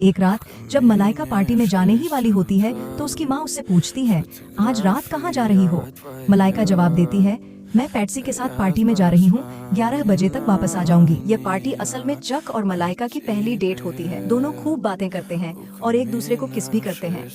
एक रात जब मलाइका पार्टी में जाने ही वाली होती है तो उसकी माँ उससे पूछती है, आज रात कहाँ जा रही हो? मलाइका जवाब देती है, मैं पैट्सी के साथ पार्टी में जा रही हूँ, 11 बजे तक वापस आ जाऊंगी। यह पार्टी असल में चक और मलाइका की पहली डेट होती है। दोनों खूब बातें करते हैं और एक दूसरे को किस भी करते हैं।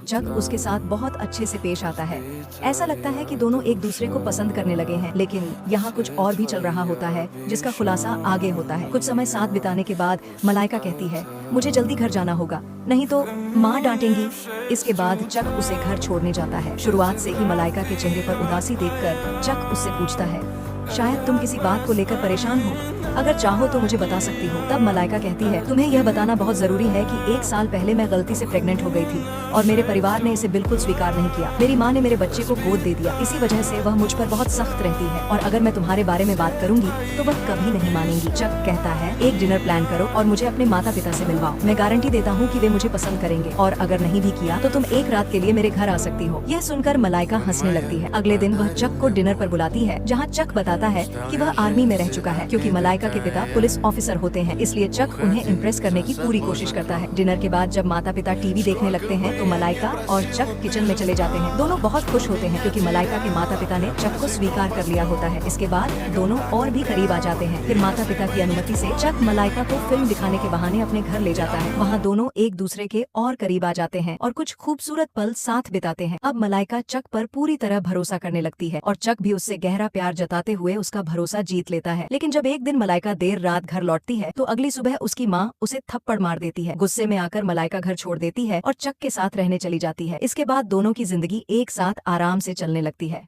चक उसके साथ बहुत अच्छे से पेश आता है। ऐसा लगता है कि दोनों एक दूसरे को पसंद करने लगे हैं, लेकिन यहाँ कुछ और भी चल रहा होता है जिसका खुलासा आगे होता है। कुछ समय साथ बिताने के बाद मलाइका कहती है, मुझे जल्दी घर जाना होगा, नहीं तो माँ डांटेंगी। इसके बाद चक उसे घर छोड़ने जाता है। शुरुआत से ही मलाइका के चेहरे पर उदासी देखकर चक उससे पूछता है, शायद तुम किसी बात को लेकर परेशान हो, अगर चाहो तो मुझे बता सकती हो। तब मलाइका कहती है, तुम्हें यह बताना बहुत जरूरी है कि 1 साल पहले मैं गलती से प्रेग्नेंट हो गई थी और मेरे परिवार ने इसे बिल्कुल स्वीकार नहीं किया। मेरी माँ ने मेरे बच्चे को गोद दे दिया, इसी वजह से वह मुझ पर बहुत सख्त रहती है और अगर मैं तुम्हारे बारे में बात करूंगी तो वह कभी नहीं मानेंगी। चक कहता है, एक डिनर प्लान करो और मुझे अपने माता पिता से मिलवाओ। मैं गारंटी देता हूँ कि वे मुझे पसंद करेंगे और अगर नहीं भी किया तो तुम एक रात के लिए मेरे घर आ सकती हो। यह सुनकर मलाइका हंसने लगती है। अगले दिन वह चक को डिनर पर बुलाती है, जहाँ चक बताता है कि वह आर्मी में रह चुका है। क्योंकि मलाइका के पिता पुलिस ऑफिसर होते हैं, इसलिए चक उन्हें इम्प्रेस करने की पूरी कोशिश करता है। डिनर के बाद जब माता पिता टीवी देखने लगते हैं तो मलाइका और चक किचन में चले जाते हैं। दोनों बहुत खुश होते हैं क्योंकि मलाइका के माता पिता ने चक को स्वीकार कर लिया होता है। इसके बाद दोनों और भी करीब आ जाते हैं। फिर माता पिता की अनुमति से चक मलाइका को फिल्म दिखाने के बहाने अपने घर ले जाता है। वहाँ दोनों एक दूसरे के और करीब आ जाते हैं और कुछ खूबसूरत पल साथ बिताते हैं। अब मलाइका चक पर पूरी तरह भरोसा करने लगती है और चक भी उससे गहरा प्यार जताते हुए उसका भरोसा जीत लेता है। लेकिन जब एक दिन मलाइका देर रात घर लौटती है तो अगली सुबह उसकी माँ उसे थप्पड़ मार देती है। गुस्से में आकर मलाइका घर छोड़ देती है और चक के साथ रहने चली जाती है। इसके बाद दोनों की जिंदगी एक साथ आराम से चलने लगती है।